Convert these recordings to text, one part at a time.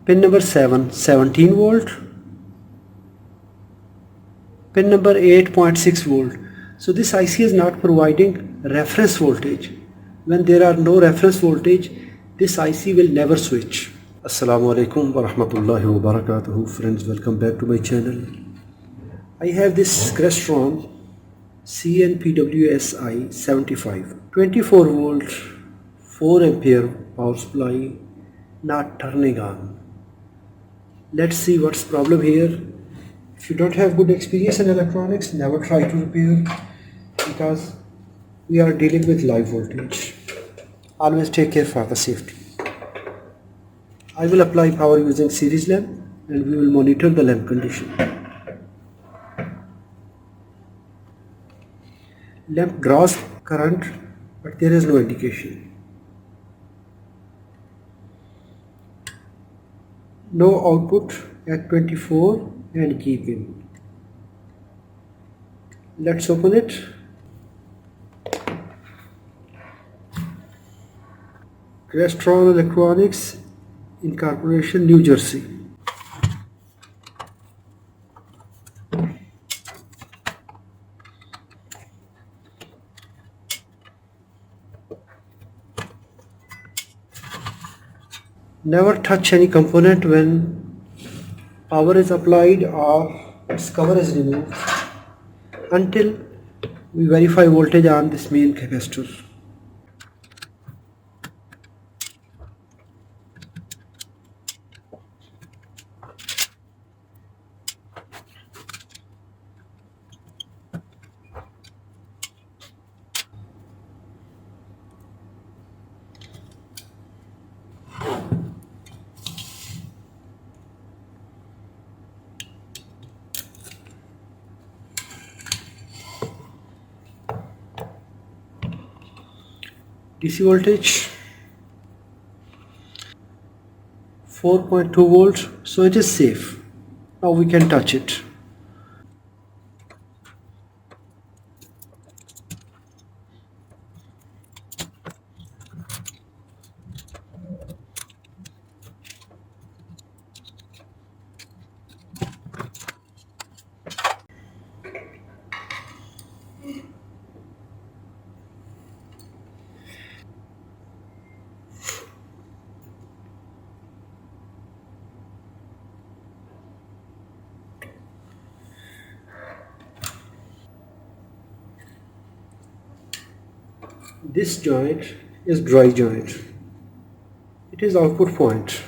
Pin number 7, 17 volt. Pin number 8.6 volt. So this IC is not providing reference voltage. When there are no reference voltage, this IC will never switch. Assalamu alaikum wa rahmatullahi wa barakatuhu. Friends, welcome back to my channel. I have this Crestron CNPWSI 75 24 volt 4 ampere power supply not turning on. Let's see what's problem here. If you don't have good experience in electronics, never try to repair, because we are dealing with live voltage. Always take care for the safety. I will apply power using series lamp and we will monitor the lamp condition. Lamp draws current, but there is no indication. No output at 24 and G pin. Let's open it. Crestron Electronics Incorporation, New Jersey. Never touch any component when power is applied or its cover is removed until we verify voltage on this main capacitor. DC voltage 4.2 volts, so it is safe. Now we can touch it. This joint is dry joint. It is output point.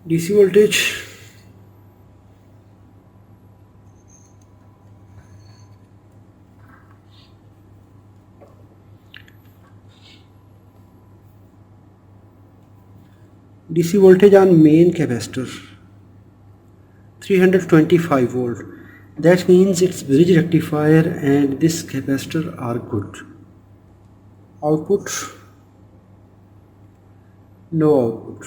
DC voltage. DC voltage on main capacitor 325 volt. That means its bridge rectifier and this capacitor are good. Output, no output.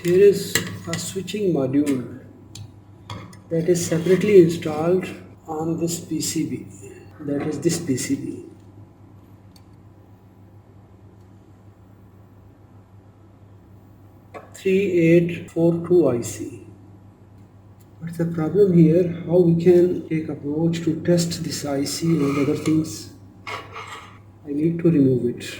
Here is a switching module that is separately installed on this PCB. That is this PCB. '3842 IC. What's the problem here? How we can take approach to test this IC and other things? I need to remove it.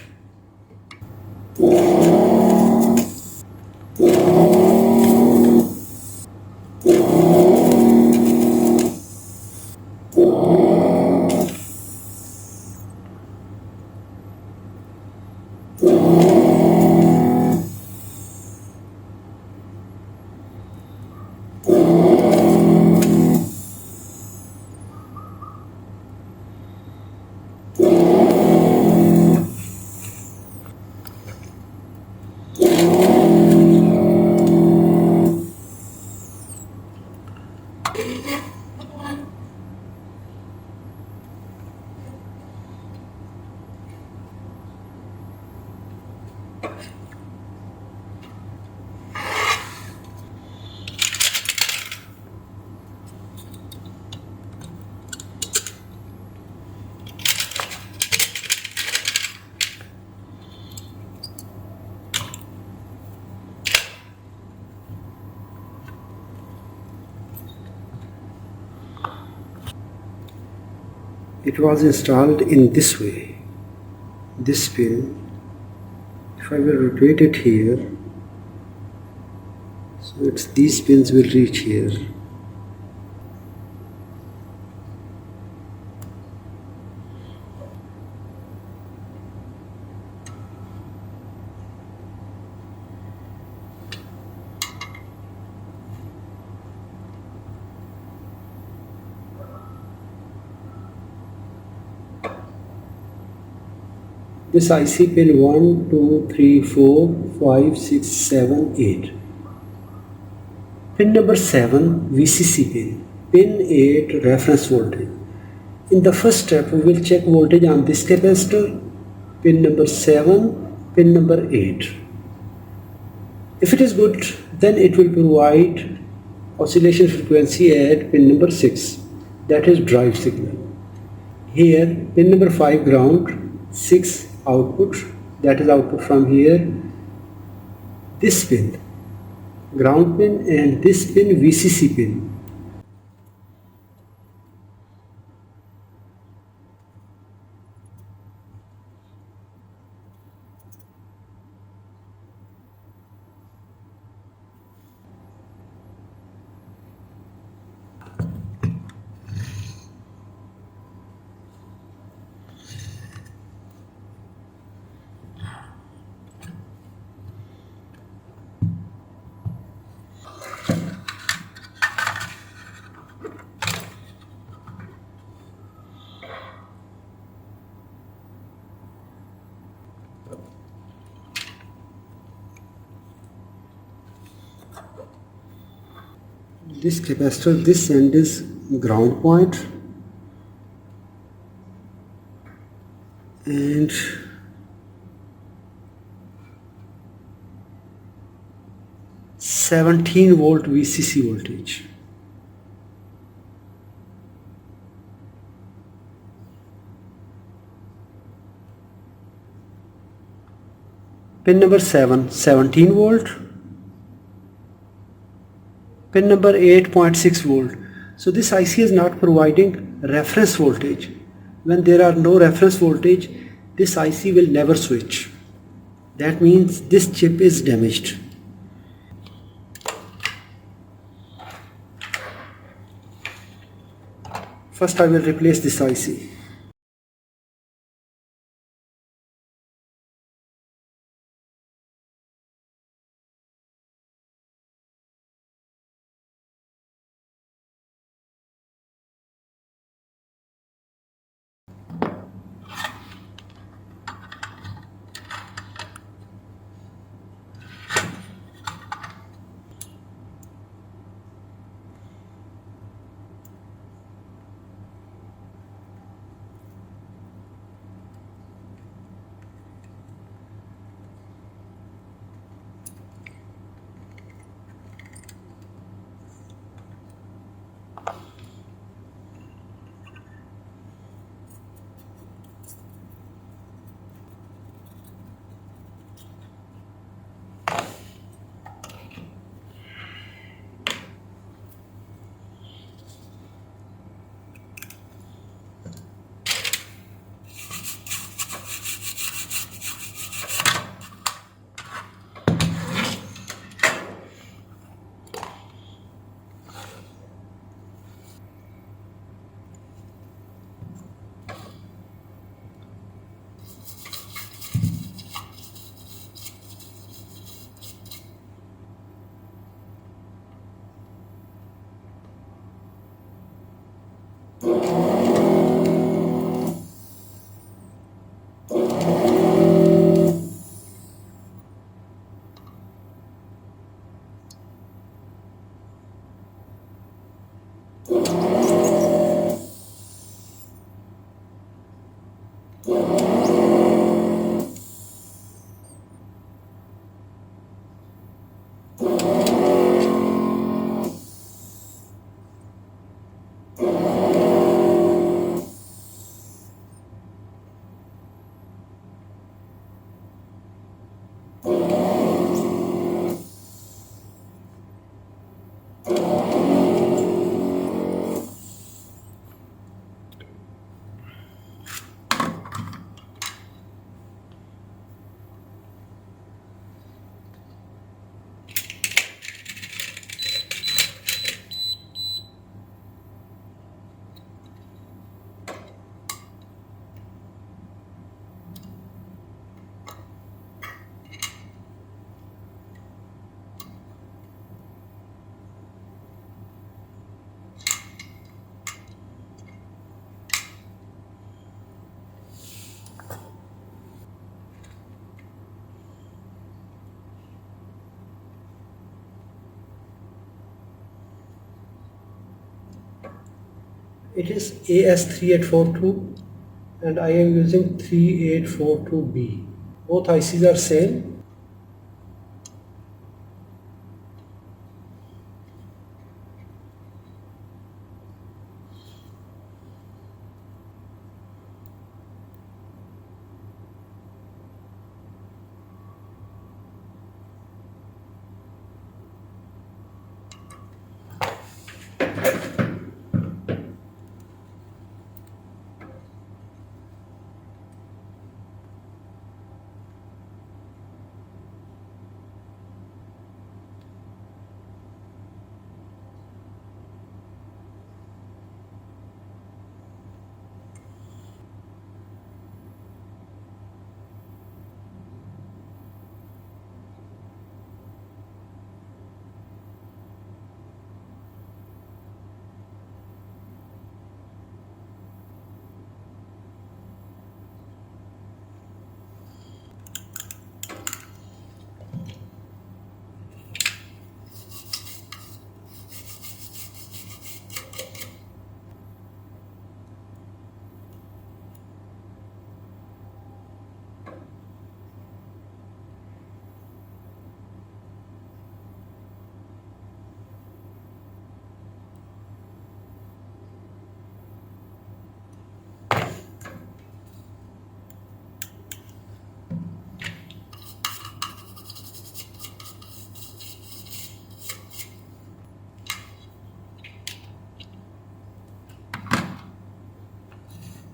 It was installed in this way. This pin, if I will rotate it here, so it's these pins will reach here. This IC pin 1, 2, 3, 4, 5, 6, 7, 8. Pin number 7 VCC pin. Pin 8 reference voltage. In the first step we will check voltage on this capacitor. Pin number 7, pin number 8. If it is good, then it will provide oscillation frequency at pin number 6, that is drive signal. Here pin number 5 ground, 6 output, that is output from here. This pin ground pin and this pin VCC pin. This capacitor, this end is ground point and -17 volt VCC voltage. Pin number 7, 17 volt. Pin number 8.6 volt. So this IC is not providing reference voltage. When there are no reference voltage, this IC will never switch. That means this chip is damaged. First I will replace this IC. It is AS3842 and I am using 3842B. Both ICs are same.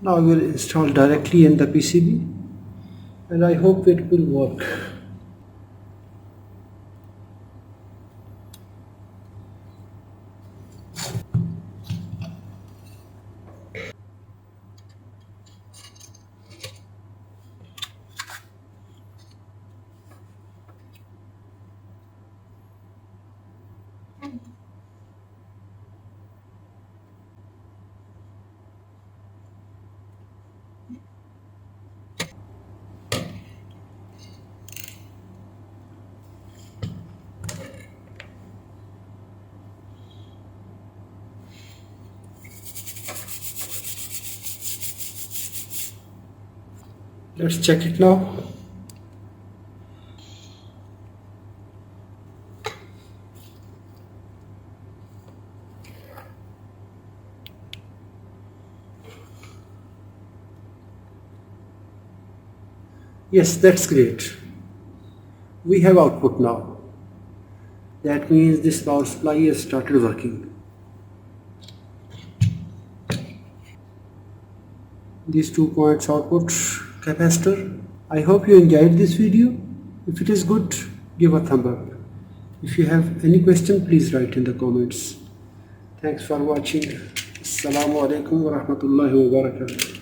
Now we will install directly in the PCB and I hope it will work. Let's check it now. Yes, that's great. We have output now. That means this power supply has started working. These 2 points output capacitor. I hope you enjoyed this video. If it is good, give a thumb up. If you have any question, please write in the comments. Thanks for watching. Assalamu alaikum wa rahmatullahi wa barakatuh.